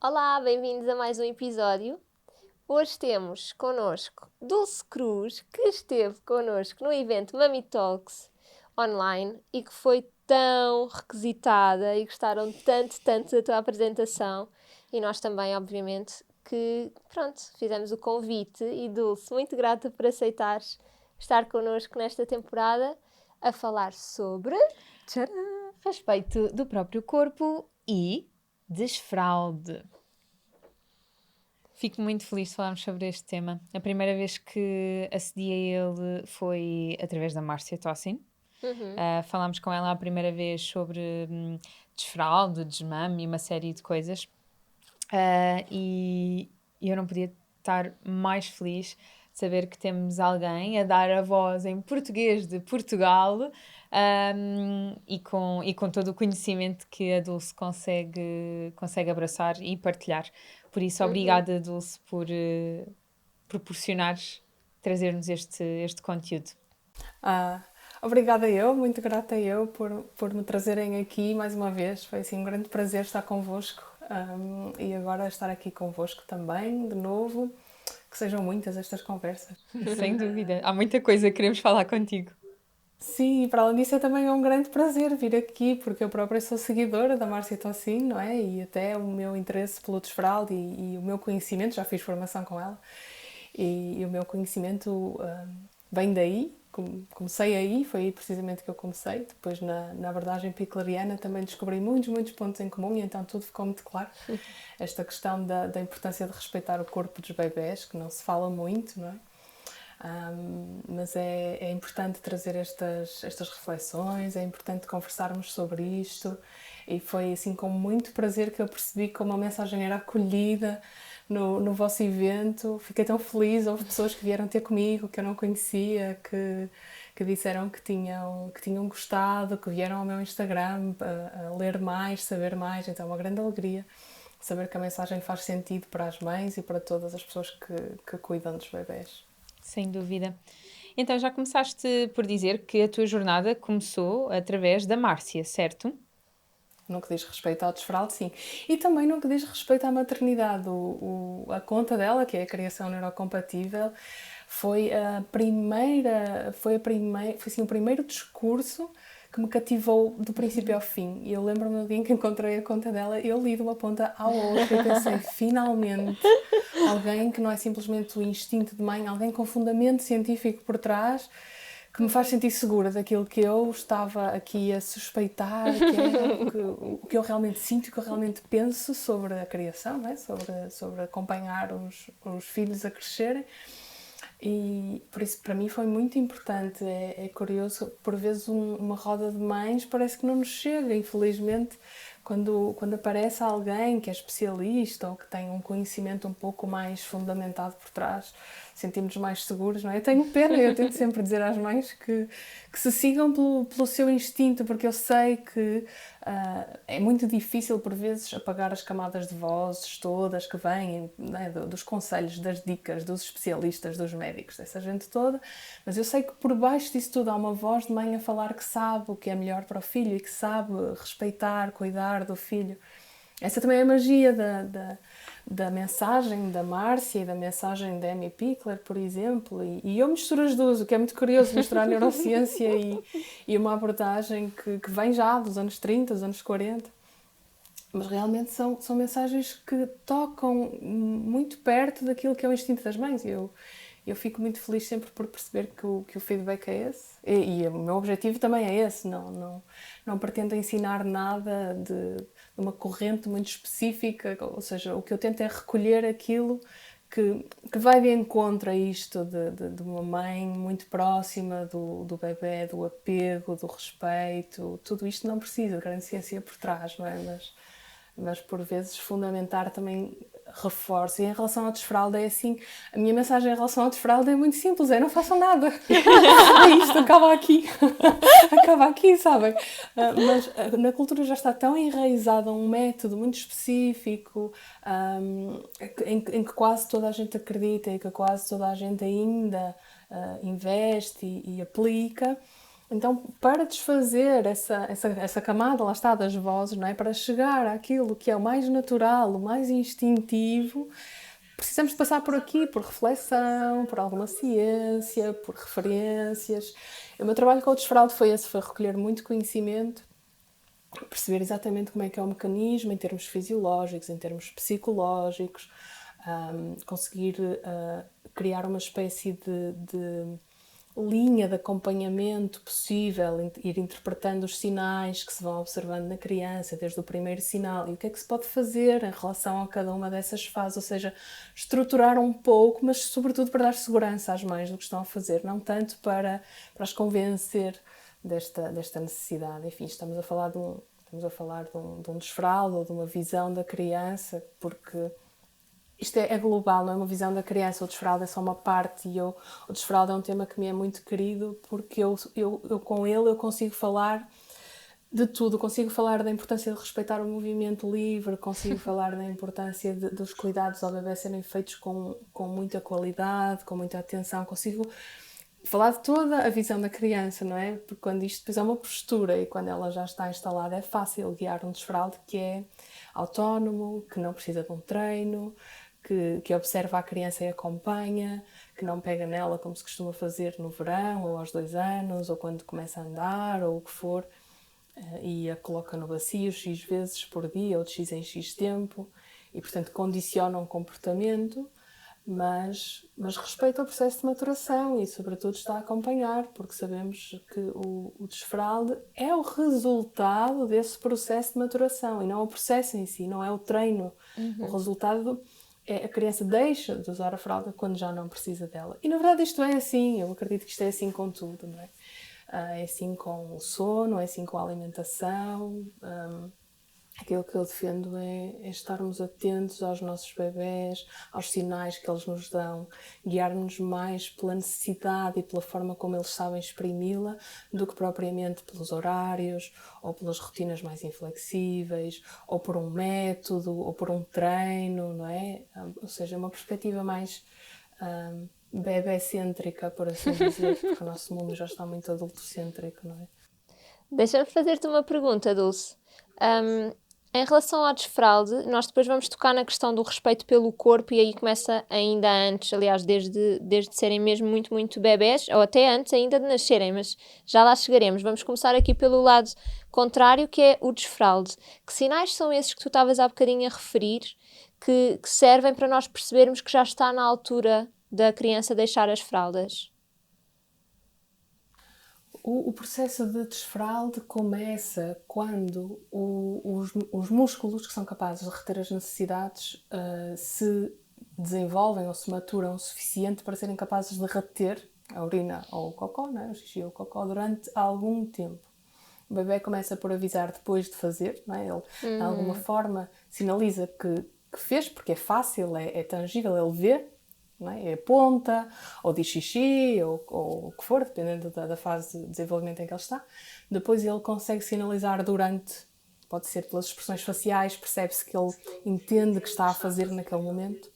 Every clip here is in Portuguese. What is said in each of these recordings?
Olá, bem-vindos a mais um episódio. Hoje temos connosco Dulce Cruz, que esteve connosco no evento Mami Talks online e que foi tão requisitada e gostaram tanto da tua apresentação. E nós também, obviamente, fizemos o convite e Dulce, muito grata por aceitares estar connosco nesta temporada a falar sobre... Tcharam! Respeito do próprio corpo e desfraude. Fico muito feliz de falarmos sobre este tema. A primeira vez que acedi a ele foi através da Márcia Tossin. Falámos com ela a primeira vez sobre desfraude, desmame e uma série de coisas. E eu não podia estar mais feliz de saber que temos alguém a dar a voz em português de Portugal e com todo o conhecimento que a Dulce consegue abraçar e partilhar. Por isso, obrigada, Dulce, por proporcionares trazer-nos este conteúdo. Obrigada eu, muito grata eu por me trazerem aqui mais uma vez. Foi assim um grande prazer estar convosco e agora estar aqui convosco também, de novo. Que sejam muitas estas conversas. Sem dúvida. Há muita coisa que queremos falar contigo. Sim, e para além disso é também um grande prazer vir aqui, porque eu própria sou seguidora da Márcia Tossin, não é? E até o meu interesse pelo desfralde e o meu conhecimento, já fiz formação com ela, e o meu conhecimento vem daí, comecei aí, foi aí precisamente que eu comecei. Depois na abordagem picleriana também descobri muitos pontos em comum e então tudo ficou muito claro. Esta questão da importância de respeitar o corpo dos bebés, que não se fala muito, não é? Mas é importante trazer estas reflexões, é importante conversarmos sobre isto e foi assim com muito prazer que eu percebi como a mensagem era acolhida no vosso evento. Fiquei tão feliz, houve pessoas que vieram ter comigo que eu não conhecia, que disseram que tinham gostado, que vieram ao meu Instagram a ler mais, saber mais, então é uma grande alegria saber que a mensagem faz sentido para as mães e para todas as pessoas que cuidam dos bebés. Sem dúvida. Então, já começaste por dizer que a tua jornada começou através da Márcia, certo? No que diz respeito ao desfralde, sim. E também no que diz respeito à maternidade. A conta dela, que é a criação neurocompatível, foi assim, o primeiro discurso que me cativou do princípio ao fim. E eu lembro-me do dia em que encontrei a conta dela, eu li de uma ponta à outra e pensei, finalmente, alguém que não é simplesmente o instinto de mãe, alguém com fundamento científico por trás, que me faz sentir segura daquilo que eu estava aqui a suspeitar, que é o que eu realmente sinto, o que eu realmente penso sobre a criação, não é? sobre acompanhar os filhos a crescerem. E por isso, para mim, foi muito importante. É curioso, por vezes, uma roda de mães parece que não nos chega, infelizmente. Quando aparece alguém que é especialista ou que tem um conhecimento um pouco mais fundamentado por trás, sentimos-nos mais seguros, não é? Eu tenho pena, eu tento sempre dizer às mães que se sigam pelo seu instinto, porque eu sei que é muito difícil, por vezes, apagar as camadas de vozes todas que vêm, né, dos conselhos, das dicas, dos especialistas, dos médicos, dessa gente toda, mas eu sei que por baixo disso tudo há uma voz de mãe a falar que sabe o que é melhor para o filho e que sabe respeitar, cuidar do filho. Essa também é a magia da mensagem da Márcia e da mensagem da Amy Pickler, por exemplo, e eu misturo as duas, o que é muito curioso, misturar neurociência e uma abordagem que vem já dos anos 30, dos anos 40, mas realmente são mensagens que tocam muito perto daquilo que é o instinto das mães. Eu fico muito feliz sempre por perceber que o feedback é esse. E o meu objetivo também é esse. Não pretendo ensinar nada de uma corrente muito específica. Ou seja, o que eu tento é recolher aquilo que vai de encontro a isto de uma mãe muito próxima do bebê, do apego, do respeito. Tudo isto não precisa de grande ciência por trás, não é? Mas por vezes fundamentar também reforço. E em relação ao desfralde é assim, a minha mensagem em relação ao desfralde é muito simples, não façam nada. É isto, acaba aqui. Acaba aqui, sabem? Mas na cultura já está tão enraizado um método muito específico em que quase toda a gente acredita e que quase toda a gente ainda investe e aplica, Então, para desfazer essa camada, lá está, das vozes, não é? Para chegar àquilo que é o mais natural, o mais instintivo, precisamos de passar por aqui, por reflexão, por alguma ciência, por referências. O meu trabalho com o desfraldo foi esse, foi recolher muito conhecimento, perceber exatamente como é que é o mecanismo em termos fisiológicos, em termos psicológicos, conseguir criar uma espécie de linha de acompanhamento possível, ir interpretando os sinais que se vão observando na criança, desde o primeiro sinal, e o que é que se pode fazer em relação a cada uma dessas fases, ou seja, estruturar um pouco, mas sobretudo para dar segurança às mães do que estão a fazer, não tanto para as convencer desta necessidade. Enfim, estamos a falar de um desfraldo ou de uma visão da criança, porque isto é global, não é uma visão da criança. O desfraldo é só uma parte e o desfraldo é um tema que me é muito querido, porque eu com ele eu consigo falar de tudo. Consigo falar da importância de respeitar o movimento livre, consigo falar da importância dos cuidados ao bebê serem feitos com muita qualidade, com muita atenção. Consigo falar de toda a visão da criança, não é? Porque quando isto depois é uma postura e quando ela já está instalada é fácil guiar um desfraldo que é autónomo, que não precisa de um treino, que observa a criança e acompanha, que não pega nela como se costuma fazer no verão, ou aos 2 anos, ou quando começa a andar, ou o que for, e a coloca no bacio X vezes por dia, ou de X em X tempo, e portanto condiciona um comportamento, mas respeita o processo de maturação e sobretudo está a acompanhar, porque sabemos que o desfralde é o resultado desse processo de maturação e não o processo em si, não é o treino. O resultado é a criança deixa de usar a fralda quando já não precisa dela. E na verdade isto é assim, eu acredito que isto é assim com tudo, não é? É assim com o sono, é assim com a alimentação. Aquilo que eu defendo é estarmos atentos aos nossos bebés, aos sinais que eles nos dão, guiar-nos mais pela necessidade e pela forma como eles sabem exprimi-la do que propriamente pelos horários, ou pelas rotinas mais inflexíveis, ou por um método, ou por um treino, não é? Ou seja, uma perspectiva mais bebé-cêntrica, por assim dizer, porque o nosso mundo já está muito adultocêntrico, não é? Deixa-me fazer-te uma pergunta, Dulce. Ahm, Em relação ao desfralde, nós depois vamos tocar na questão do respeito pelo corpo e aí começa ainda antes, aliás, desde serem mesmo muito, muito bebés, ou até antes ainda de nascerem, mas já lá chegaremos. Vamos começar aqui pelo lado contrário, que é o desfralde. Que sinais são esses que tu estavas há bocadinho a referir, que servem para nós percebermos que já está na altura da criança deixar as fraldas? O processo de desfralde começa quando os músculos que são capazes de reter as necessidades se desenvolvem ou se maturam o suficiente para serem capazes de reter a urina ou o cocó, não é? O xixi ou o cocó, durante algum tempo. O bebê começa por avisar depois de fazer, não é? Ele, de alguma forma, sinaliza que fez, porque é fácil, é tangível, ele vê, não é? Aponta, ou diz xixi, ou o que for, dependendo da fase de desenvolvimento em que ele está. Depois ele consegue sinalizar durante, pode ser pelas expressões faciais, percebe-se que ele entende que está a fazer naquele momento.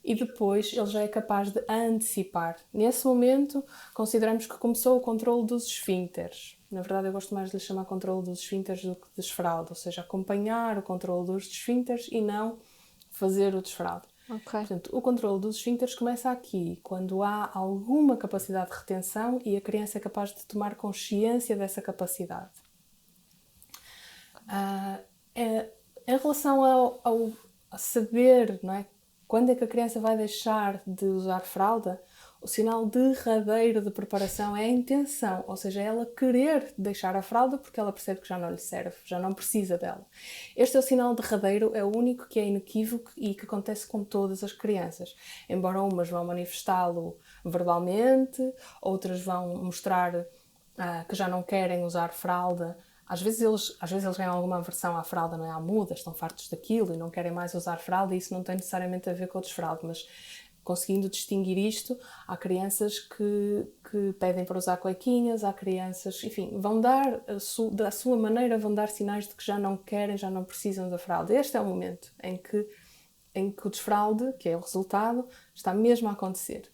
E depois ele já é capaz de antecipar. Nesse momento, consideramos que começou o controle dos esfíncteres. Na verdade, eu gosto mais de lhe chamar controle dos esfíncteres do que de desfraldo, ou seja, acompanhar o controle dos esfíncteres e não fazer o desfraldo. Ok. Portanto, o controle dos esfíncteres começa aqui, quando há alguma capacidade de retenção e a criança é capaz de tomar consciência dessa capacidade. Em relação a saber, não é, quando é que a criança vai deixar de usar fralda, o sinal derradeiro de preparação é a intenção, ou seja, é ela querer deixar a fralda porque ela percebe que já não lhe serve, já não precisa dela. Este é o sinal derradeiro, é o único que é inequívoco e que acontece com todas as crianças. Embora umas vão manifestá-lo verbalmente, outras vão mostrar que já não querem usar fralda. Às vezes eles têm alguma aversão à fralda, não é? À muda, estão fartos daquilo e não querem mais usar fralda, e isso não tem necessariamente a ver com o desfralde, mas conseguindo distinguir isto, há crianças que pedem para usar cuequinhas, há crianças, enfim, vão dar, da sua maneira, vão dar sinais de que já não querem, já não precisam da fralda. Este é o momento em que o desfralde, que é o resultado, está mesmo a acontecer.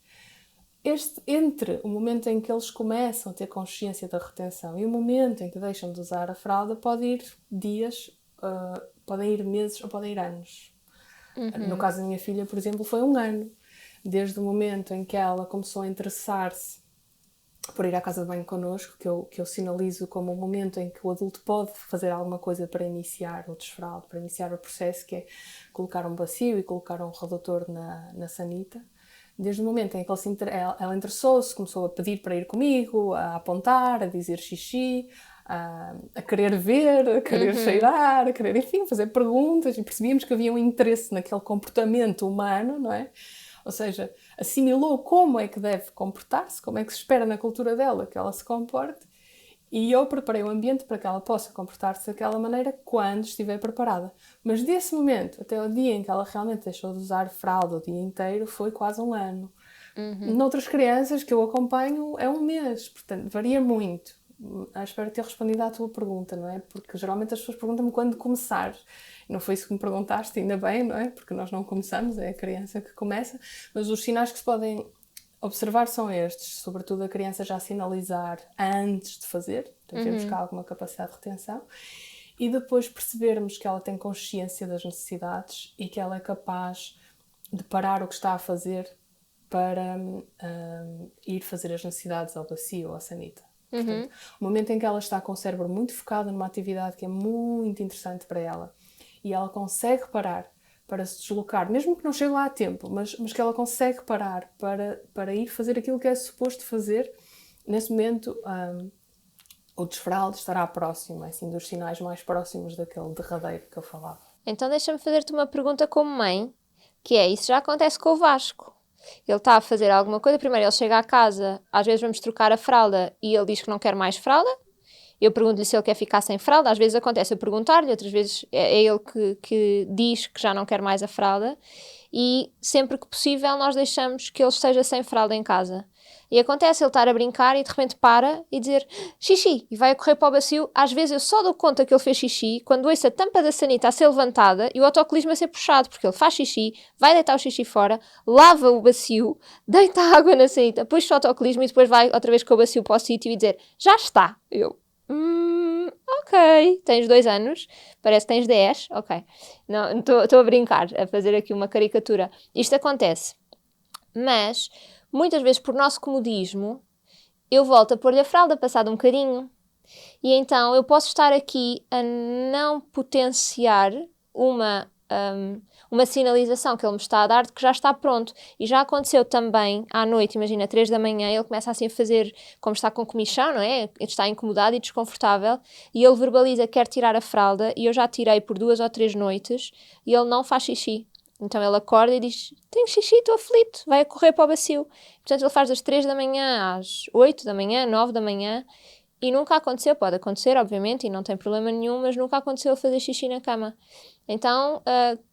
entre o momento em que eles começam a ter consciência da retenção e o momento em que deixam de usar a fralda pode ir dias, podem ir meses ou podem ir anos. No caso da minha filha, por exemplo, foi 1 ano. Desde o momento em que ela começou a interessar-se por ir à casa de banho connosco, que eu sinalizo como o momento em que o adulto pode fazer alguma coisa para iniciar o desfraldo, para iniciar o processo, que é colocar um bacio e colocar um redutor na sanita. Desde o momento em que ela interessou-se, começou a pedir para ir comigo, a apontar, a dizer xixi, a querer ver, a querer cheirar, a querer, enfim, fazer perguntas, e percebíamos que havia um interesse naquele comportamento humano, não é? Ou seja, assimilou como é que deve comportar-se, como é que se espera na cultura dela que ela se comporte, e eu preparei o ambiente para que ela possa comportar-se daquela maneira quando estiver preparada. Mas desse momento até o dia em que ela realmente deixou de usar fralda o dia inteiro foi quase 1 ano. Noutras crianças que eu acompanho é 1 mês, portanto varia muito. Espero ter respondido à tua pergunta, não é? Porque geralmente as pessoas perguntam-me quando começar. Não foi isso que me perguntaste, ainda bem, não é? Porque nós não começamos, é a criança que começa. Mas os sinais que se podem observar são estes, sobretudo a criança já sinalizar antes de fazer, então vemos que há alguma capacidade de retenção, e depois percebermos que ela tem consciência das necessidades e que ela é capaz de parar o que está a fazer para ir fazer as necessidades ao bacio ou à sanita. Portanto, o momento em que ela está com o cérebro muito focado numa atividade que é muito interessante para ela e ela consegue parar para se deslocar, mesmo que não chegue lá a tempo, mas que ela consegue parar para ir fazer aquilo que é suposto fazer, nesse momento o desfraldo estará próximo, assim, dos sinais mais próximos daquele derradeiro que eu falava. Então deixa-me fazer-te uma pergunta como mãe, que é, isso já acontece com o Vasco. Ele está a fazer alguma coisa, primeiro ele chega à casa, às vezes vamos trocar a fralda e ele diz que não quer mais fralda. Eu pergunto-lhe se ele quer ficar sem fralda, às vezes acontece eu perguntar-lhe, outras vezes é ele que diz que já não quer mais a fralda, e sempre que possível nós deixamos que ele esteja sem fralda em casa. E acontece ele estar a brincar e de repente para e dizer xixi, e vai a correr para o bacio. Às vezes eu só dou conta que ele fez xixi quando ouço a tampa da sanita a ser levantada e o autocolismo a ser puxado, porque ele faz xixi, vai deitar o xixi fora, lava o bacio, deita a água na sanita, puxa o autocolismo e depois vai outra vez com o bacio para o sítio e dizer já está. Ok, tens 2 anos, parece que tens 10, ok. Não, estou a brincar, a fazer aqui uma caricatura. Isto acontece, mas muitas vezes por nosso comodismo eu volto a pôr-lhe a fralda passado um bocadinho. E então eu posso estar aqui a não potenciar uma sinalização que ele me está a dar de que já está pronto. E já aconteceu também à noite, imagina, 3 da manhã, ele começa assim a fazer, como está com comichão, não é? Ele está incomodado e desconfortável, e ele verbaliza que quer tirar a fralda, e eu já tirei por 2 ou 3 noites, e ele não faz xixi. Então ele acorda e diz, tenho xixi, estou aflito, vai a correr para o bacio. Portanto ele faz das 3 da manhã às 8 da manhã, 9 da manhã, e nunca aconteceu, pode acontecer, obviamente, e não tem problema nenhum, mas nunca aconteceu ele fazer xixi na cama. Então,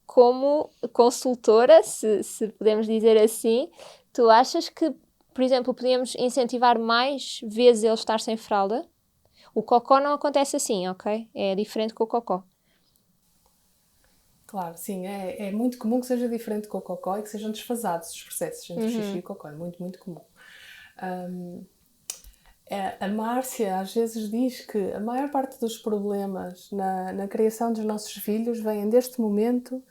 como consultora, se podemos dizer assim, tu achas que, por exemplo, podíamos incentivar mais vezes ele estar sem fralda? O cocó não acontece assim, ok? É diferente com o cocó. Claro, sim, é muito comum que seja diferente com o cocó e que sejam desfasados os processos entre o xixi e o cocó, é muito, muito comum. A Márcia às vezes diz que a maior parte dos problemas na criação dos nossos filhos vêm deste momento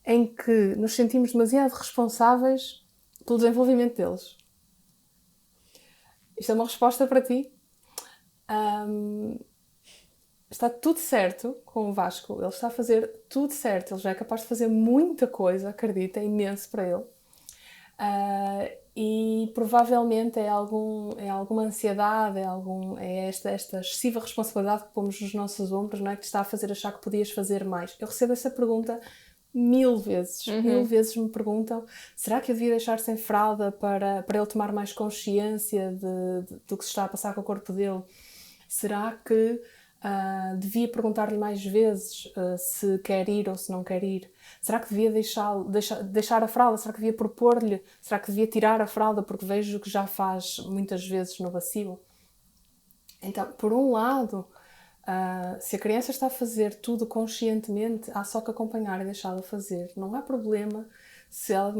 em que nos sentimos demasiado responsáveis pelo desenvolvimento deles. Isto é uma resposta para ti. Está tudo certo com o Vasco, ele está a fazer tudo certo, ele já é capaz de fazer muita coisa, acredita, é imenso para ele. E provavelmente é alguma ansiedade, é esta excessiva responsabilidade que pomos nos nossos ombros, não é? Que te está a fazer achar que podias fazer mais. Eu recebo essa pergunta 1000 vezes. 1000 vezes me perguntam, será que eu devia deixar sem fralda para ele tomar mais consciência do que se está a passar com o corpo dele? Será que devia perguntar-lhe mais vezes se quer ir ou se não quer ir? Será que devia deixar a fralda? Será que devia propor-lhe? Será que devia tirar a fralda porque vejo que já faz muitas vezes no bacio? Então, por um lado, se a criança está a fazer tudo conscientemente, há só que acompanhar e deixá-la fazer. Não há problema Se ele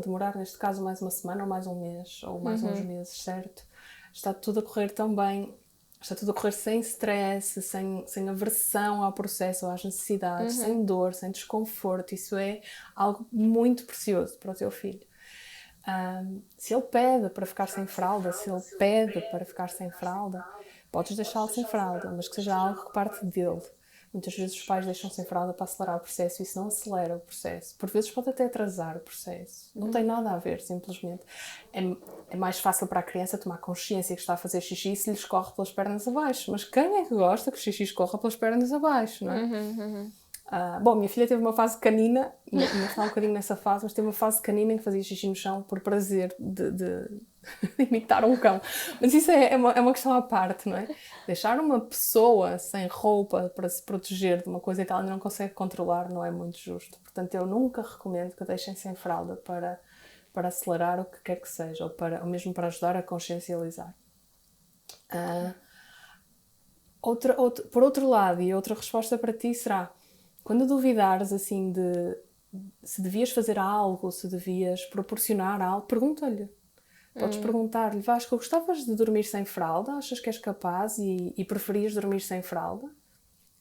demorar, neste caso, mais uma semana ou mais um mês, ou mais uns meses, certo? Está tudo a correr tão bem, está tudo a correr sem stress, sem aversão ao processo ou às necessidades, sem dor, sem desconforto. Isso é algo muito precioso para o teu filho. Se ele pede para ficar sem fralda, podes deixá-lo sem fralda, mas que seja algo que parte dele. Muitas vezes os pais deixam sem fralda para acelerar o processo e isso não acelera o processo. Por vezes pode até atrasar o processo. Não tem nada a ver, simplesmente. É mais fácil para a criança tomar consciência que está a fazer xixi se lhe escorre pelas pernas abaixo. Mas quem é que gosta que o xixi escorra pelas pernas abaixo, não é? Bom, minha filha teve uma fase canina, e ainda está um bocadinho nessa fase, mas teve uma fase canina em que fazia xixi no chão por prazer de imitar um cão. Mas isso é uma questão à parte, não é? Deixar uma pessoa sem roupa para se proteger de uma coisa que ela ainda não consegue controlar não é muito justo. Portanto, eu nunca recomendo que a deixem sem fralda para acelerar o que quer que seja, ou mesmo para ajudar a consciencializar. Por outro lado, e outra resposta para ti será, quando duvidares assim de se devias fazer algo, se devias proporcionar algo, pergunta-lhe. Podes perguntar-lhe, Vasco, gostavas de dormir sem fralda? Achas que és capaz e preferias dormir sem fralda?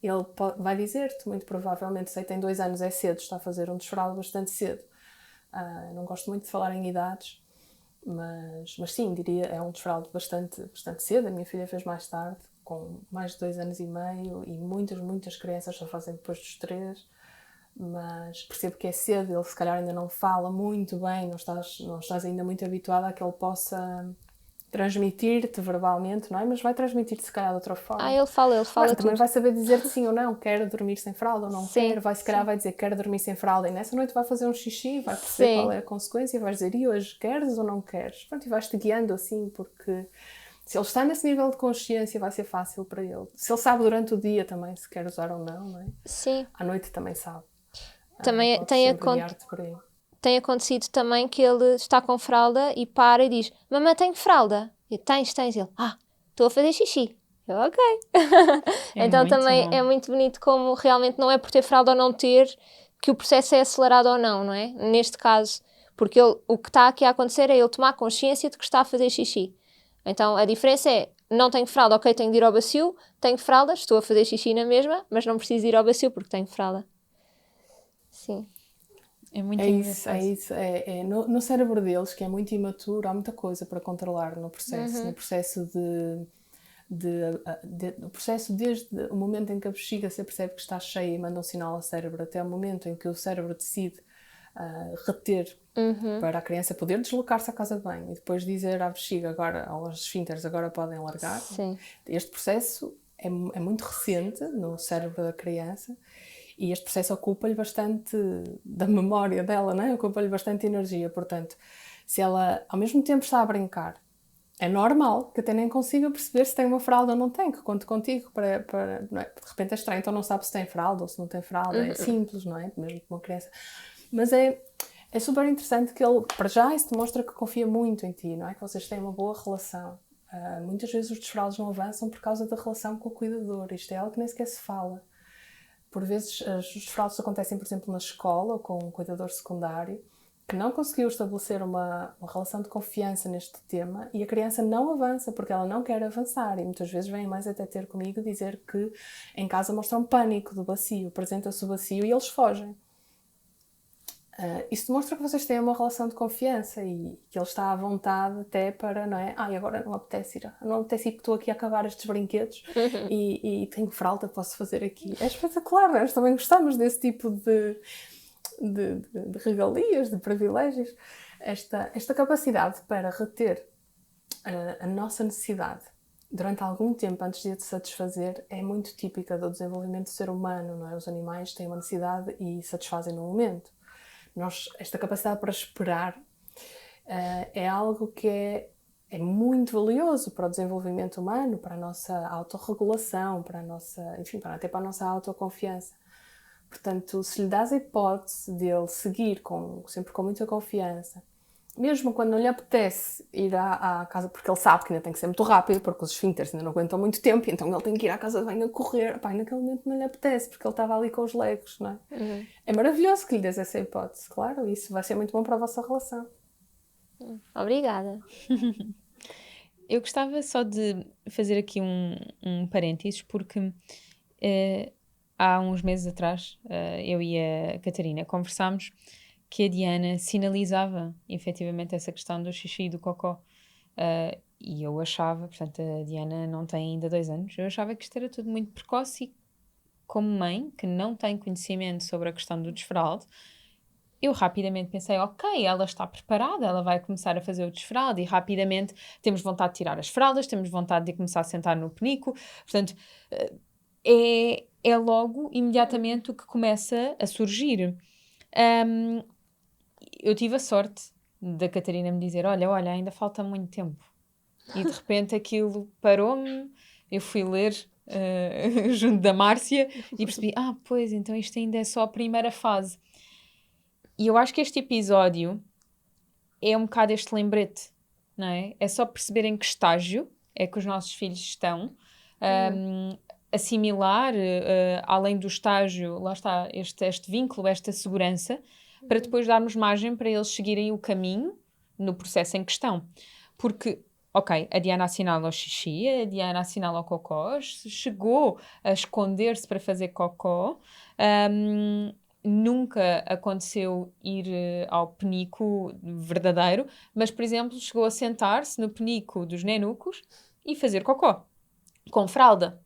Ele vai dizer-te, muito provavelmente, sei, tem 2 anos, é cedo, está a fazer um desfraldo bastante cedo. Não gosto muito de falar em idades, mas sim, diria, é um desfraldo bastante cedo. A minha filha fez mais tarde, com mais de 2 anos e meio, e muitas crianças só fazem depois dos 3. Mas percebo que é cedo, ele se calhar ainda não fala muito bem, não estás ainda muito habituada a que ele possa transmitir-te verbalmente, não é? Mas vai transmitir-te se calhar de outra forma. Ele fala tudo. Também vai saber dizer-te sim ou não, quer dormir sem fralda ou não quer, se calhar vai dizer quer dormir sem fralda e nessa noite vai fazer um xixi, vai perceber qual é a consequência e vais dizer e hoje queres ou não queres? Pronto, e vais-te guiando assim, porque se ele está nesse nível de consciência vai ser fácil para ele. Se ele sabe durante o dia também se quer usar ou não é? Sim. À noite também sabe. Também tem acontecido também que ele está com fralda e para e diz, mamãe, tenho fralda? Eu, tens. Ele, estou a fazer xixi. Eu, ok. Então também é muito bonito como realmente não é por ter fralda ou não ter que o processo é acelerado ou não é? Neste caso, porque o que está aqui a acontecer é ele tomar consciência de que está a fazer xixi. Então a diferença é, não tenho fralda, ok, tenho de ir ao bacio, tenho fralda, estou a fazer xixi na mesma, mas não preciso ir ao bacio porque tenho fralda. Sim. É muito engraçado. Isso. No cérebro deles, que é muito imaturo, há muita coisa para controlar no processo. No processo no processo desde o momento em que a bexiga se percebe que está cheia e manda um sinal ao cérebro até o momento em que o cérebro decide reter para a criança poder deslocar-se à casa de banho e depois dizer à bexiga agora, aos esfínteres agora podem largar. Sim. Este processo é muito recente no cérebro da criança. E este processo ocupa-lhe bastante da memória dela, não é? Ocupa-lhe bastante energia. Portanto, se ela ao mesmo tempo está a brincar, é normal que até nem consiga perceber se tem uma fralda ou não tem, que conte contigo não é? De repente é estranho, então não sabe se tem fralda ou se não tem fralda. É simples, não é? Mesmo com uma criança. Mas é super interessante que ele, para já, isso demonstra que confia muito em ti, não é? Que vocês têm uma boa relação. Muitas vezes os desfraldos não avançam por causa da relação com o cuidador. Isto é algo que nem sequer se fala. Por vezes os desfraldos acontecem, por exemplo, na escola ou com um cuidador secundário que não conseguiu estabelecer uma relação de confiança neste tema e a criança não avança porque ela não quer avançar e muitas vezes vêm mais até ter comigo dizer que em casa mostram pânico do bacio, apresenta-se o bacio e eles fogem. Isso demonstra que vocês têm uma relação de confiança e que ele está à vontade até para, não é? Agora não apetece ir porque estou aqui a acabar estes brinquedos e tenho fralda, posso fazer aqui. É espetacular, nós também gostamos desse tipo de regalias, de privilégios. Esta capacidade para reter a nossa necessidade durante algum tempo antes de a satisfazer é muito típica do desenvolvimento do ser humano, não é? Os animais têm uma necessidade e satisfazem no momento. Esta capacidade para esperar é algo que é muito valioso para o desenvolvimento humano, para a nossa autorregulação, até para a nossa autoconfiança. Portanto, se lhe dás a hipótese dele seguir sempre com muita confiança mesmo quando não lhe apetece ir à casa, porque ele sabe que ainda tem que ser muito rápido, porque os esfíncteres ainda não aguentam muito tempo, então ele tem que ir à casa de banho a correr. Pá, naquele momento não lhe apetece, porque ele estava ali com os legos, não é? É maravilhoso que lhe des essa hipótese, claro, isso vai ser muito bom para a vossa relação. Obrigada. Eu gostava só de fazer aqui um parênteses, porque há uns meses atrás, eu e a Catarina conversámos que a Diana sinalizava efetivamente essa questão do xixi e do cocó. E eu achava, portanto, a Diana não tem ainda 2 anos, eu achava que isto era tudo muito precoce e, como mãe, que não tem conhecimento sobre a questão do desfralde, eu rapidamente pensei, ok, ela está preparada, ela vai começar a fazer o desfralde e rapidamente temos vontade de tirar as fraldas, temos vontade de começar a sentar no penico, portanto, é logo, imediatamente, o que começa a surgir. Eu tive a sorte da Catarina me dizer, olha, ainda falta muito tempo. E de repente aquilo parou-me, eu fui ler junto da Márcia e percebi, pois, então isto ainda é só a primeira fase. E eu acho que este episódio é um bocado este lembrete, não é? É só perceber em que estágio é que os nossos filhos estão, assimilar, além do estágio, lá está, este vínculo, esta segurança, para depois darmos margem para eles seguirem o caminho no processo em questão. Porque, ok, a Diana assinala o xixi, a Diana assinala o cocó, chegou a esconder-se para fazer cocó, nunca aconteceu ir ao penico verdadeiro, mas, por exemplo, chegou a sentar-se no penico dos nenucos e fazer cocó, com fralda,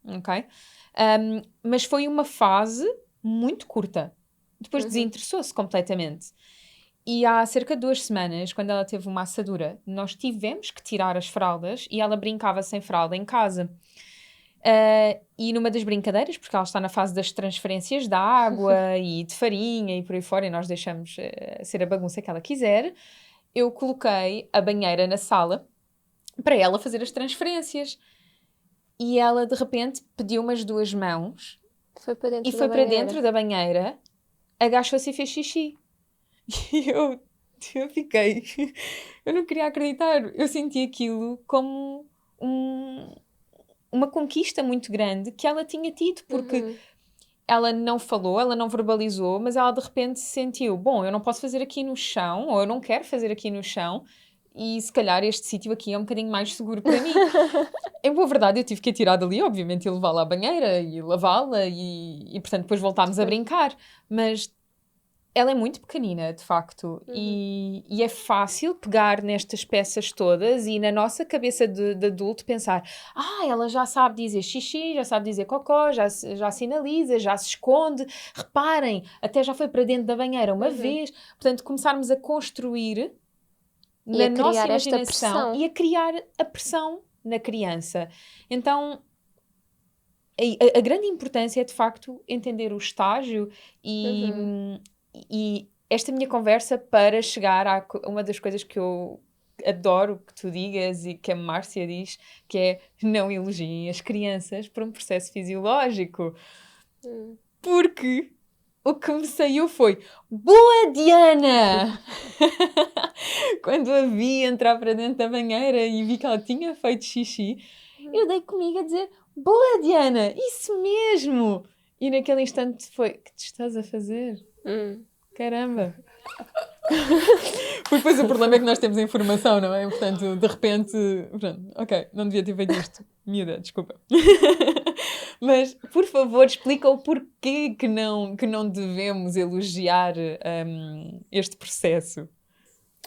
ok? Mas foi uma fase muito curta. Depois desinteressou-se completamente. E há cerca de 2 semanas, quando ela teve uma assadura, nós tivemos que tirar as fraldas e ela brincava sem fralda em casa. E numa das brincadeiras, porque ela está na fase das transferências de água e de farinha e por aí fora, e nós deixamos ser a bagunça que ela quiser, eu coloquei a banheira na sala para ela fazer as transferências. E ela, de repente, pediu-me as 2 mãos Foi para dentro e da foi para banheira. dentro da banheira, agachou-se e fez xixi. E eu fiquei... Eu não queria acreditar. Eu senti aquilo como uma conquista muito grande que ela tinha tido, porque ela não falou, ela não verbalizou, mas ela de repente sentiu, bom, eu não posso fazer aqui no chão, ou eu não quero fazer aqui no chão, e se calhar este sítio aqui é um bocadinho mais seguro para mim. Em boa verdade, eu tive que a tirar dali, obviamente, e levá-la à banheira, e lavá-la, e portanto depois voltámos a brincar, mas ela é muito pequenina, de facto, e é fácil pegar nestas peças todas e na nossa cabeça de adulto pensar, ela já sabe dizer xixi, já sabe dizer cocó, já sinaliza, já se esconde. Reparem, até já foi para dentro da banheira uma vez. Portanto, começarmos a construir na nossa imaginação e a criar a pressão na criança. Então, a grande importância é, de facto, entender o estágio e esta minha conversa para chegar a uma das coisas que eu adoro que tu digas e que a Márcia diz, que é não elogiem as crianças por um processo fisiológico. Porque o que me saiu foi boa, Diana! Quando a vi entrar para dentro da banheira e vi que ela tinha feito xixi, eu dei comigo a dizer boa, Diana! Isso mesmo! E naquele instante foi, o que te estás a fazer? Caramba! Porque depois o problema é que nós temos a informação, não é? Portanto, de repente, pronto, ok, não devia ter feito isto. Miúda, desculpa. Mas, por favor, explica o porquê que não devemos elogiar este processo.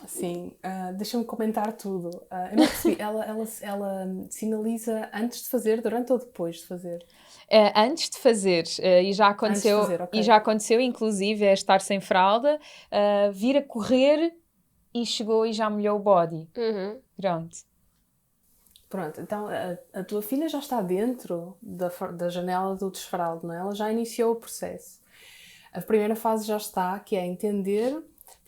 Sim, deixa-me comentar tudo. Eu não percebi, ela sinaliza antes de fazer, durante ou depois de fazer? Antes de fazer, e já aconteceu, okay. E já aconteceu, inclusive, é estar sem fralda, vir a correr e chegou e já molhou o body. Pronto, então a tua filha já está dentro da janela do desfralde, não é? Ela já iniciou o processo. A primeira fase já está, que é entender.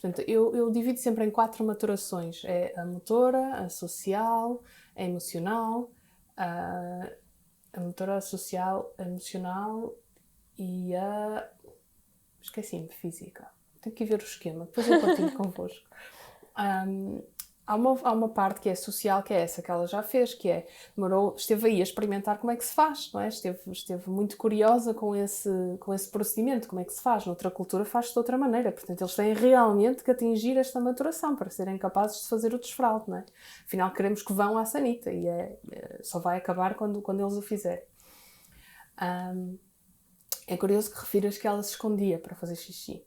Portanto, eu divido sempre em 4 maturações. É a motora, a social, a emocional, a motora, a social, a emocional e a... Esqueci-me, física. Tenho que ir ver o esquema, depois eu partilho convosco. há uma parte que é social, que é essa que ela já fez, que é, esteve aí a experimentar como é que se faz, não é? Esteve muito curiosa com esse procedimento, como é que se faz. Noutra cultura faz-se de outra maneira, portanto eles têm realmente que atingir esta maturação para serem capazes de fazer o desfralde, não é? Afinal queremos que vão à sanita e só vai acabar quando eles o fizerem. É curioso que refiras que ela se escondia para fazer xixi.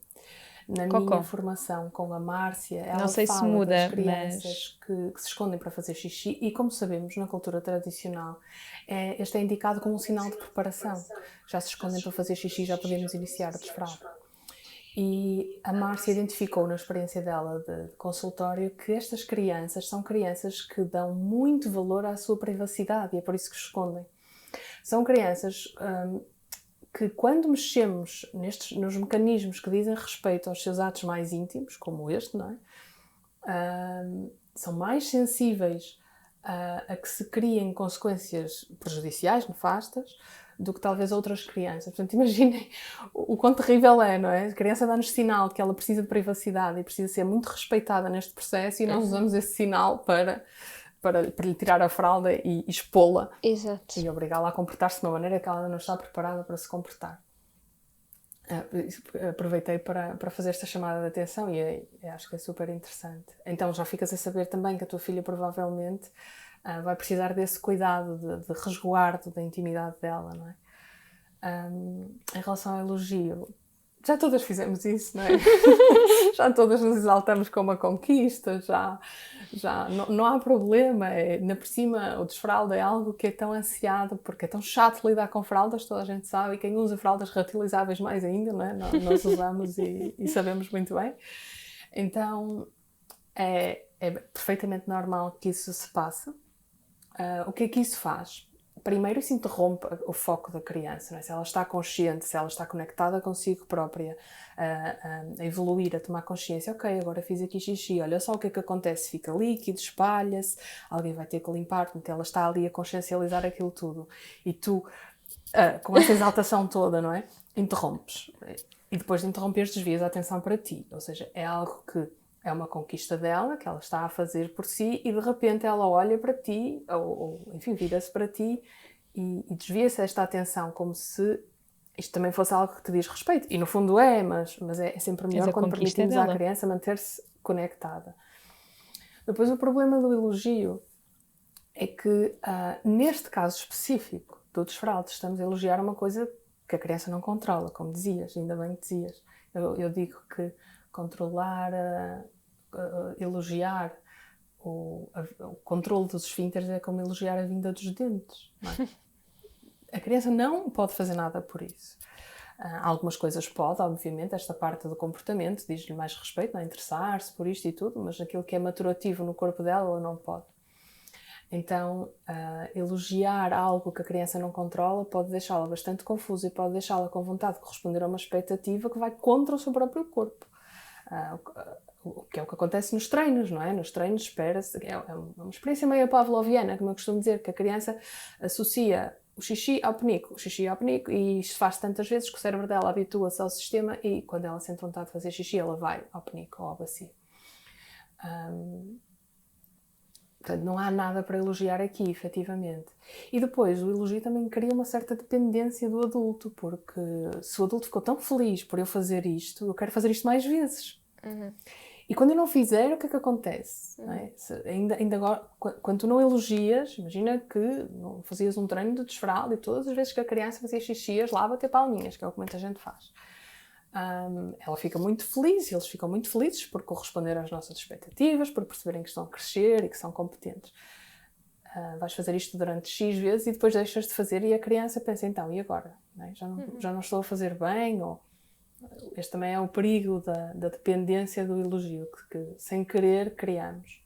Na minha formação com a Márcia, ela fala das crianças que se escondem para fazer xixi e, como sabemos, na cultura tradicional, este é indicado como um sinal de preparação. Já se escondem para fazer xixi, já podemos iniciar o desfralde. E a Márcia identificou na experiência dela de consultório que estas crianças são crianças que dão muito valor à sua privacidade e é por isso que se escondem. São crianças que quando mexemos nos mecanismos que dizem respeito aos seus atos mais íntimos, como este, não é? São mais sensíveis a que se criem consequências prejudiciais, nefastas, do que talvez outras crianças. Portanto, imaginem o quão terrível é, não é? A criança dá-nos sinal que ela precisa de privacidade e precisa ser muito respeitada neste processo e nós usamos esse sinal para lhe tirar a fralda e expô-la. Exato. E obrigá-la a comportar-se de uma maneira que ela ainda não está preparada para se comportar. Aproveitei para fazer esta chamada de atenção e acho que é super interessante. Então já ficas a saber também que a tua filha provavelmente vai precisar desse cuidado de resguardo da intimidade dela, não é? Em relação ao elogio, já todas fizemos isso, não é? Já todas nos exaltamos com uma conquista, já não há problema. Ainda por cima, o desfralda é algo que é tão ansiado, porque é tão chato lidar com fraldas, toda a gente sabe, e quem usa fraldas reutilizáveis mais ainda, não é? Nós usamos e sabemos muito bem. Então, é perfeitamente normal que isso se passe. O que é que isso faz? Primeiro, isso interrompe o foco da criança, não é? Se ela está consciente, se ela está conectada consigo própria, a evoluir, a tomar consciência, ok, agora fiz aqui xixi, olha só o que é que acontece, fica líquido, espalha-se, alguém vai ter que limpar, portanto ela está ali a consciencializar aquilo tudo. E tu, com essa exaltação toda, não é? Interrompes. E depois de interromper, desvias a atenção para ti. Ou seja, é algo que é uma conquista dela, que ela está a fazer por si, e de repente ela olha para ti, ou enfim, vira-se para ti, e desvia-se esta atenção, como se isto também fosse algo que te diz respeito. E no fundo mas é sempre melhor quando permitimos à criança manter-se conectada. Depois o problema do elogio é que, neste caso específico do desfralde, estamos a elogiar uma coisa que a criança não controla, como dizias, ainda bem que dizias. Eu digo que controlar, elogiar o controle dos esfíncteres é como elogiar a vinda dos dentes, não é? A criança não pode fazer nada por isso. Algumas coisas pode, obviamente, esta parte do comportamento diz-lhe mais respeito, não é? Interessar-se por isto e tudo, mas aquilo que é maturativo no corpo dela, ela não pode. Então, elogiar algo que a criança não controla pode deixá-la bastante confusa e pode deixá-la com vontade de corresponder a uma expectativa que vai contra o seu próprio corpo. Que é o que acontece nos treinos, não é? Nos treinos espera-se, é uma experiência meio pavloviana, como eu costumo dizer, que a criança associa o xixi ao penico, e isto faz tantas vezes que o cérebro dela habitua-se ao sistema e quando ela sente vontade de fazer xixi, ela vai ao penico ou ao bacio. Portanto, não há nada para elogiar aqui, efetivamente. E depois, o elogio também cria uma certa dependência do adulto, porque se o adulto ficou tão feliz por eu fazer isto, eu quero fazer isto mais vezes. Uhum. E quando eu não fizer, o que é que acontece? Não é? Ainda agora, quando tu não elogias, imagina que não fazias um treino de desfralde e todas as vezes que a criança fazia xixi, lá bater palminhas, que é o que muita gente faz. Ela fica muito feliz, eles ficam muito felizes por corresponder às nossas expectativas, por perceberem que estão a crescer e que são competentes. Vais fazer isto durante X vezes e depois deixas de fazer e a criança pensa, então, e agora? Não é? Já não estou a fazer bem? Este também é o perigo da dependência do elogio, que sem querer criamos.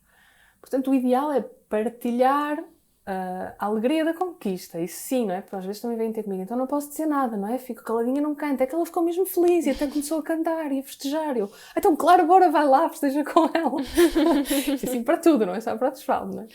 Portanto, o ideal é partilhar a alegria da conquista, isso sim, não é? Porque às vezes também vêm ter comigo, então não posso dizer nada, não é? Fico caladinha, não canto. É que ela ficou mesmo feliz e até começou a cantar e a festejar. Então claro, agora vai lá, festeja com ela. Isto é assim para tudo, não é só para o desfralde, não é?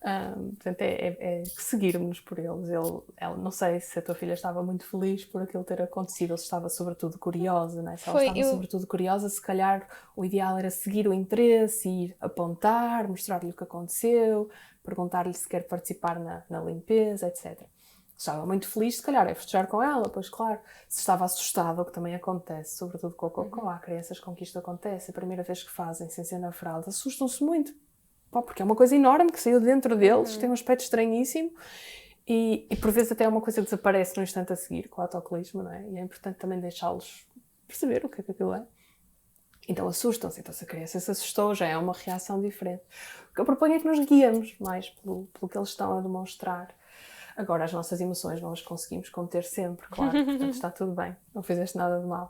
Portanto, é seguirmos por eles. Ela, não sei se a tua filha estava muito feliz por aquilo ter acontecido, ou se estava sobretudo curiosa, não é? Se ela estava sobretudo curiosa, se calhar o ideal era seguir o interesse, ir apontar, mostrar-lhe o que aconteceu, perguntar-lhe se quer participar na limpeza, etc. Se estava muito feliz, se calhar é festejar com ela, pois claro. Se estava assustada, o que também acontece, sobretudo com o cocó, há crianças com que isto acontece, a primeira vez que fazem sem ser na fralda, assustam-se muito. Porque é uma coisa enorme que saiu de dentro deles, tem um aspecto estranhíssimo e por vezes até é uma coisa que desaparece no instante a seguir com o autocolismo, não é? E é importante também deixá-los perceber o que é que aquilo é. Então assustam-se, então se a criança se assustou já é uma reação diferente. O que eu proponho é que nos guiemos mais pelo que eles estão a demonstrar. Agora, as nossas emoções não as conseguimos conter sempre, claro, portanto está tudo bem, não fizeste nada de mal.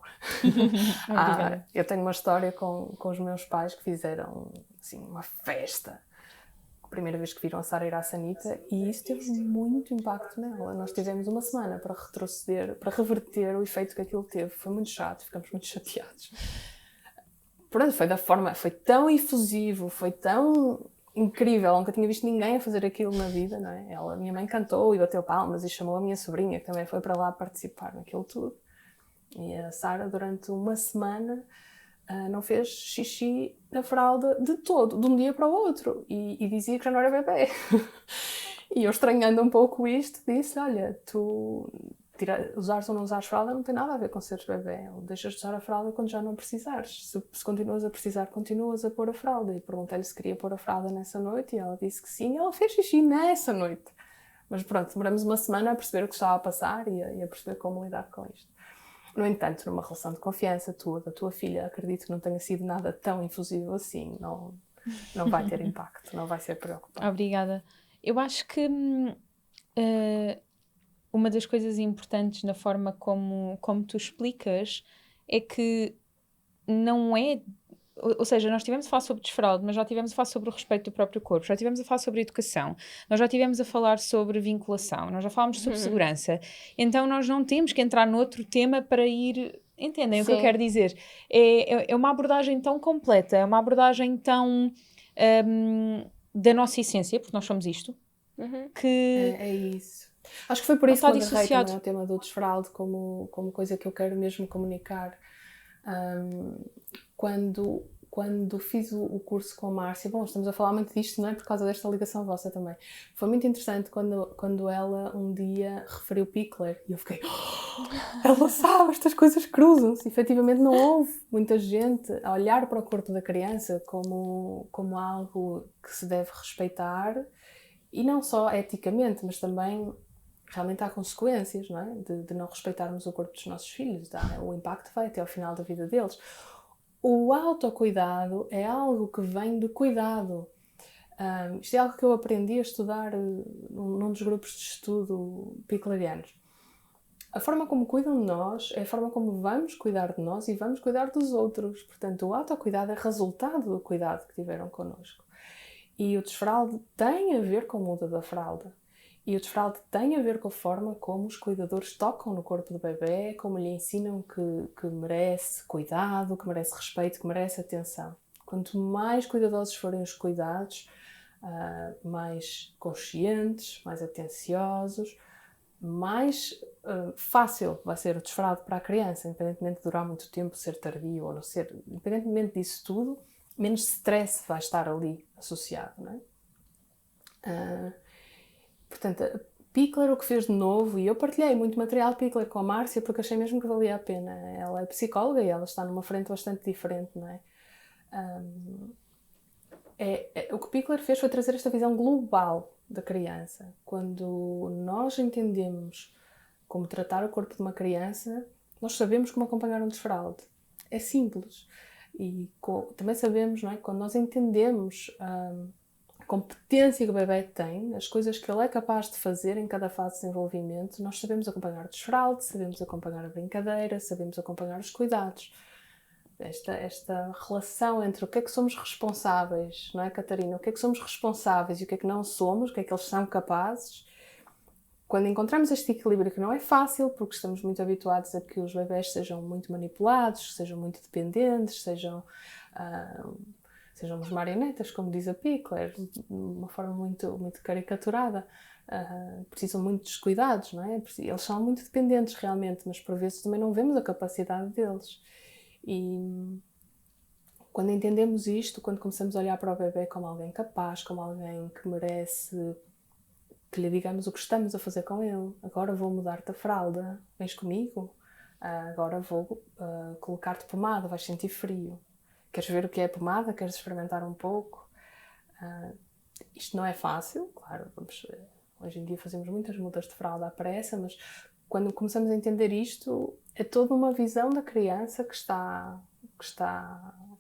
Eu tenho uma história com os meus pais que fizeram assim, uma festa, a primeira vez que viram a Sara ir à sanita, e isso teve muito impacto nela. Nós tivemos uma semana para retroceder, para reverter o efeito que aquilo teve. Foi muito chato, ficamos muito chateados. Pronto, foi tão efusivo, foi tão incrível, nunca tinha visto ninguém a fazer aquilo na vida, não é? A minha mãe cantou e bateu palmas e chamou a minha sobrinha, que também foi para lá participar naquilo tudo. E a Sara, durante uma semana, não fez xixi na fralda de todo, de um dia para o outro, e dizia que já não era bebê. E eu, estranhando um pouco isto, disse, olha, tu usares ou não usares fralda não tem nada a ver com seres bebê, ou deixas de usar a fralda quando já não precisares. Se continuas a precisar, continuas a pôr a fralda. E perguntei-lhe se queria pôr a fralda nessa noite, e ela disse que sim, e ela fez xixi nessa noite. Mas pronto, demoramos uma semana a perceber o que estava a passar e a perceber como lidar com isto. No entanto, numa relação de confiança da tua filha, acredito que não tenha sido nada tão infusivo assim, não vai ter impacto, não vai ser preocupante. Obrigada. Eu acho que uma das coisas importantes na forma como tu explicas é que não é... Ou seja, nós estivemos a falar sobre desfraude, mas já estivemos a falar sobre o respeito do próprio corpo, já estivemos a falar sobre educação, nós já estivemos a falar sobre vinculação, nós já falámos sobre segurança. Então nós não temos que entrar noutro tema para ir... Entendem o que eu quero dizer? É uma abordagem tão completa, é uma abordagem tão da nossa essência, porque nós somos isto, que... É isso. Acho que foi por isso que eu agarrei também o tema do desfraude como coisa que eu quero mesmo comunicar. Quando fiz o curso com a Márcia, bom, estamos a falar muito disto, não é? Por causa desta ligação vossa também. Foi muito interessante quando ela um dia referiu Pickler e eu fiquei, ela sabe, estas coisas cruzam-se. Efetivamente não houve muita gente a olhar para o corpo da criança como algo que se deve respeitar, e não só eticamente, mas também realmente há consequências, não é? De não respeitarmos o corpo dos nossos filhos. O impacto vai até ao final da vida deles. O autocuidado é algo que vem do cuidado. Isto é algo que eu aprendi a estudar num dos grupos de estudo picklerianos. A forma como cuidam de nós é a forma como vamos cuidar de nós e vamos cuidar dos outros. Portanto, o autocuidado é resultado do cuidado que tiveram connosco. E o desfralde tem a ver com a muda da fralda. E o desfralde tem a ver com a forma como os cuidadores tocam no corpo do bebê, como lhe ensinam que merece cuidado, que merece respeito, que merece atenção. Quanto mais cuidadosos forem os cuidados, mais conscientes, mais atenciosos, mais fácil vai ser o desfralde para a criança, independentemente de durar muito tempo, ser tardio ou não ser. Independentemente disso tudo, menos stress vai estar ali associado, não é? Portanto, a Pickler o que fez de novo, e eu partilhei muito material de Pickler com a Márcia porque achei mesmo que valia a pena. Ela é psicóloga e ela está numa frente bastante diferente, não é? O que Pickler fez foi trazer esta visão global da criança. Quando nós entendemos como tratar o corpo de uma criança, nós sabemos como acompanhar um desfralde. É simples. E também sabemos, não é? Quando nós entendemos a competência que o bebê tem, as coisas que ele é capaz de fazer em cada fase de desenvolvimento, nós sabemos acompanhar o desfralde, sabemos acompanhar a brincadeira, sabemos acompanhar os cuidados. Esta relação entre o que é que somos responsáveis, não é, Catarina? O que é que somos responsáveis e o que é que não somos, o que é que eles são capazes. Quando encontramos este equilíbrio, que não é fácil, porque estamos muito habituados a que os bebés sejam muito manipulados, sejam muito dependentes, sejam sejamos marionetas, como diz a Pickler, de uma forma muito, muito caricaturada. Precisam muito dos cuidados, não é? Eles são muito dependentes realmente, mas por vezes também não vemos a capacidade deles. E quando entendemos isto, quando começamos a olhar para o bebê como alguém capaz, como alguém que merece que lhe digamos o que estamos a fazer com ele. Agora vou mudar-te a fralda, vens comigo? Agora vou colocar-te pomada, vais sentir frio. Queres ver o que é pomada? Queres experimentar um pouco? Isto não é fácil, claro, hoje em dia fazemos muitas mudas de fralda à pressa, mas quando começamos a entender isto, é toda uma visão da criança que está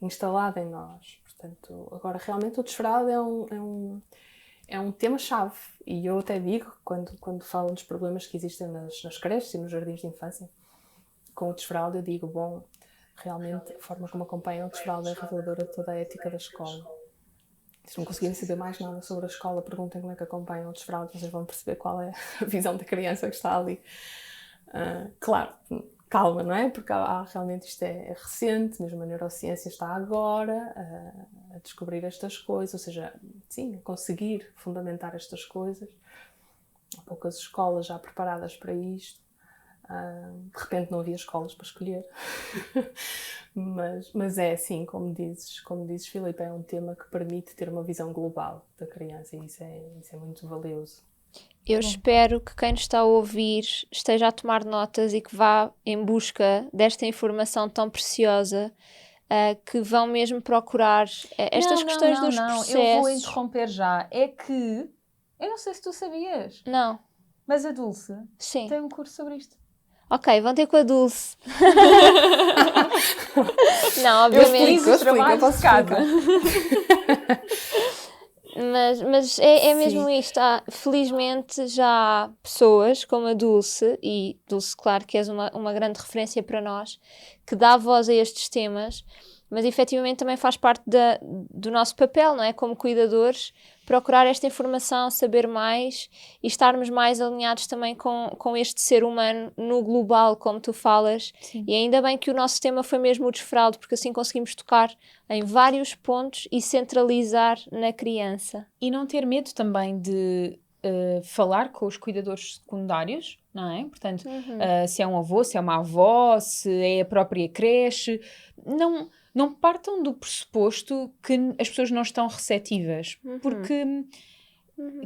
instalada em nós. Portanto, agora realmente o desfraldo é um tema-chave. E eu até digo, quando falam dos problemas que existem nas creches e nos jardins de infância, com o desfraldo, eu digo, bom, realmente a forma como acompanham o desfraldo é reveladora de toda a ética da escola. Se não conseguirem saber mais nada sobre a escola, perguntem como é que acompanham o desfraldo, vocês vão perceber qual é a visão da criança que está ali. Claro, calma, não é? Porque realmente isto é recente, mesmo a neurociência está agora a descobrir estas coisas, ou seja, sim, a conseguir fundamentar estas coisas. Há poucas escolas já preparadas para isto. De repente não havia escolas para escolher. mas é assim, como dizes, Filipe, é um tema que permite ter uma visão global da criança e isso é muito valioso. Eu espero que quem nos está a ouvir esteja a tomar notas e que vá em busca desta informação tão preciosa, que vão mesmo procurar estas questões dos processos. Eu vou interromper já. É que, eu não sei se tu sabias, Não, mas a Dulce sim. tem um curso sobre isto. Ok, vão ter com a Dulce. Não, obviamente. Eu posso explicar. Mas é mesmo isto. Felizmente já há pessoas como a Dulce, e Dulce, claro que és uma grande referência para nós, que dá voz a estes temas, mas efetivamente também faz parte do nosso papel, não é? Como cuidadores, procurar esta informação, saber mais e estarmos mais alinhados também com este ser humano no global, como tu falas. Sim. E ainda bem que o nosso tema foi mesmo o desfraldo, porque assim conseguimos tocar em vários pontos e centralizar na criança. E não ter medo também de falar com os cuidadores secundários, não é? Portanto, se é um avô, se é uma avó, se é a própria creche, não partam do pressuposto que as pessoas não estão receptivas, porque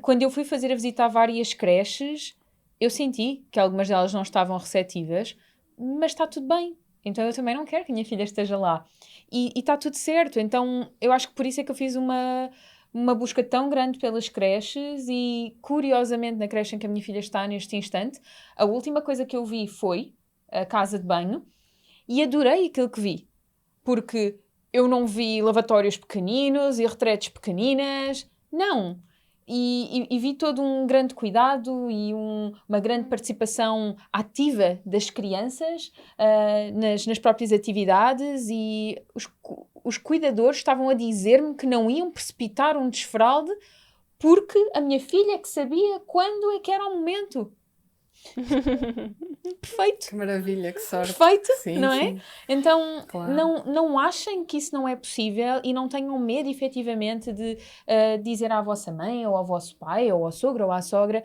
quando eu fui fazer a visita a várias creches, eu senti que algumas delas não estavam receptivas, mas está tudo bem. Então eu também não quero que a minha filha esteja lá. E está tudo certo. Então eu acho que por isso é que eu fiz uma busca tão grande pelas creches e, curiosamente, na creche em que a minha filha está neste instante, a última coisa que eu vi foi a casa de banho e adorei aquilo que vi. Porque eu não vi lavatórios pequeninos e retretes pequeninas. Não. E vi todo um grande cuidado e uma grande participação ativa das crianças nas próprias atividades, e os cuidadores estavam a dizer-me que não iam precipitar um desfralde porque a minha filha é que sabia quando é que era o momento. Perfeito. Que maravilha, que sorte. Perfeito, Sim, não é? sim. Então, Claro. não achem que isso não é possível e não tenham medo, efetivamente, de dizer à vossa mãe, ou ao vosso pai, ou ao sogro, ou à sogra,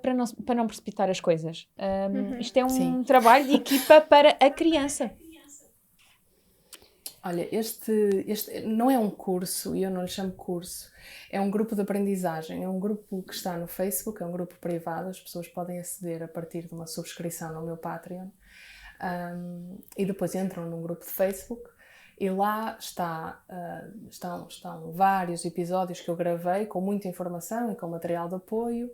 para não precipitar as coisas. Isto é um trabalho de equipa para a criança. Olha, este não é um curso, e eu não lhe chamo curso, é um grupo de aprendizagem, é um grupo que está no Facebook, é um grupo privado, as pessoas podem aceder a partir de uma subscrição no meu Patreon, e depois entram num grupo de Facebook, e lá estão vários episódios que eu gravei com muita informação e com material de apoio,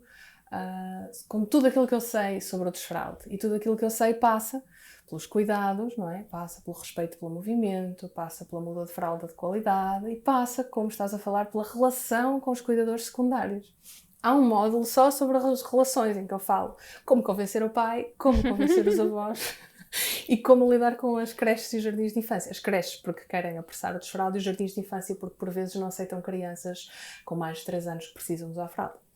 com tudo aquilo que eu sei sobre o desfralde, e tudo aquilo que eu sei passa pelos cuidados, não é? Passa pelo respeito pelo movimento, passa pela muda de fralda de qualidade e passa, como estás a falar, pela relação com os cuidadores secundários. Há um módulo só sobre as relações em que eu falo como convencer o pai, como convencer os avós e como lidar com as creches e os jardins de infância. As creches porque querem apressar o desfraldo e os jardins de infância porque por vezes não aceitam crianças com mais de 3 anos que precisam usar fralda.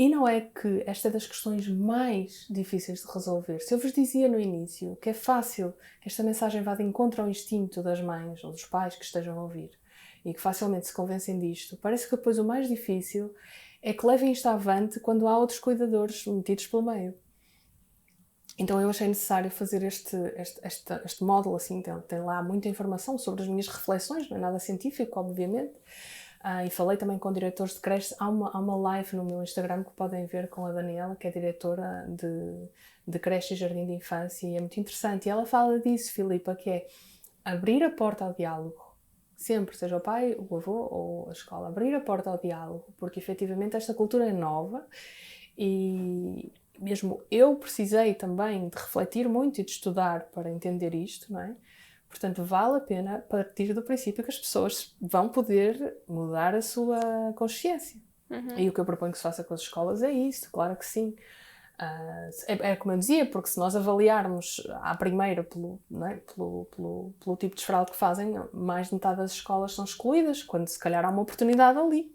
E não é que esta é das questões mais difíceis de resolver. Se eu vos dizia no início que é fácil que esta mensagem vá de encontro ao instinto das mães ou dos pais que estejam a ouvir e que facilmente se convencem disto, parece que depois o mais difícil é que levem isto avante quando há outros cuidadores metidos pelo meio. Então eu achei necessário fazer este módulo, assim, tem lá muita informação sobre as minhas reflexões, não é nada científico, obviamente, e falei também com diretores de creches. Há uma live no meu Instagram que podem ver com a Daniela, que é diretora de creche e jardim de infância, e é muito interessante. E ela fala disso, Filipa, que é abrir a porta ao diálogo. Sempre, seja o pai, o avô ou a escola, abrir a porta ao diálogo, porque efetivamente esta cultura é nova e mesmo eu precisei também de refletir muito e de estudar para entender isto, não é? Portanto, vale a pena partir do princípio que as pessoas vão poder mudar a sua consciência. E o que eu proponho que se faça com as escolas é isso, claro que sim. É como eu dizia, porque se nós avaliarmos à primeira pelo tipo de desfraude que fazem, mais de metade das escolas são excluídas, quando se calhar há uma oportunidade ali.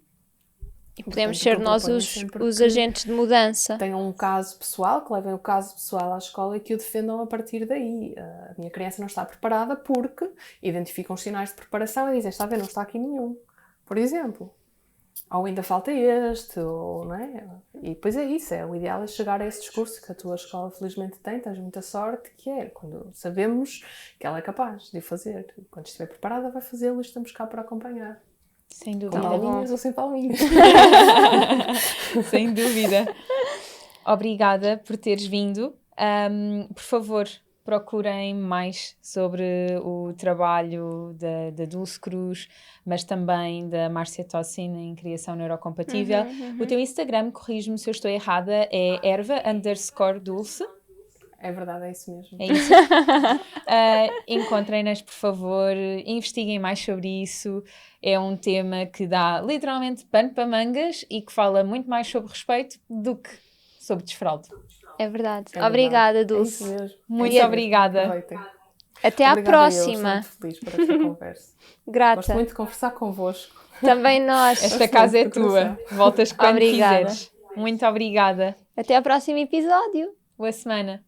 E podemos ser nós os agentes de mudança. Tenham um caso pessoal, que levem o caso pessoal à escola e que o defendam a partir daí. A minha criança não está preparada porque identificam os sinais de preparação e dizem, está a ver, não está aqui nenhum, por exemplo. Ou ainda falta este, ou, não é? E depois é isso, o ideal é chegar a esse discurso que a tua escola felizmente tem, tens muita sorte, que é quando sabemos que ela é capaz de o fazer. Quando estiver preparada vai fazê-lo e estamos cá para acompanhar. Sem dúvida. Com palminhas ou sem palminhas. Sem dúvida. Obrigada por teres vindo. Por favor, procurem mais sobre o trabalho da Dulce Cruz, mas também da Márcia Tossin em criação neurocompatível. O teu Instagram, corrige-me se eu estou errada, é erva_dulce. É verdade, é isso mesmo. É isso. Encontrem-nas, por favor, investiguem mais sobre isso. É um tema que dá literalmente pano para mangas e que fala muito mais sobre respeito do que sobre desfraude. É verdade. É obrigada, verdade. Dulce. É isso mesmo. Muito obrigada. Aproveitem. Até à Obrigada próxima. Eu estou muito feliz por esta conversa. Grata. Gosto muito de conversar convosco. Também nós. Esta casa é tua. Voltas quando Obrigada. quiseres. Muito obrigada. Até ao próximo episódio. Boa semana.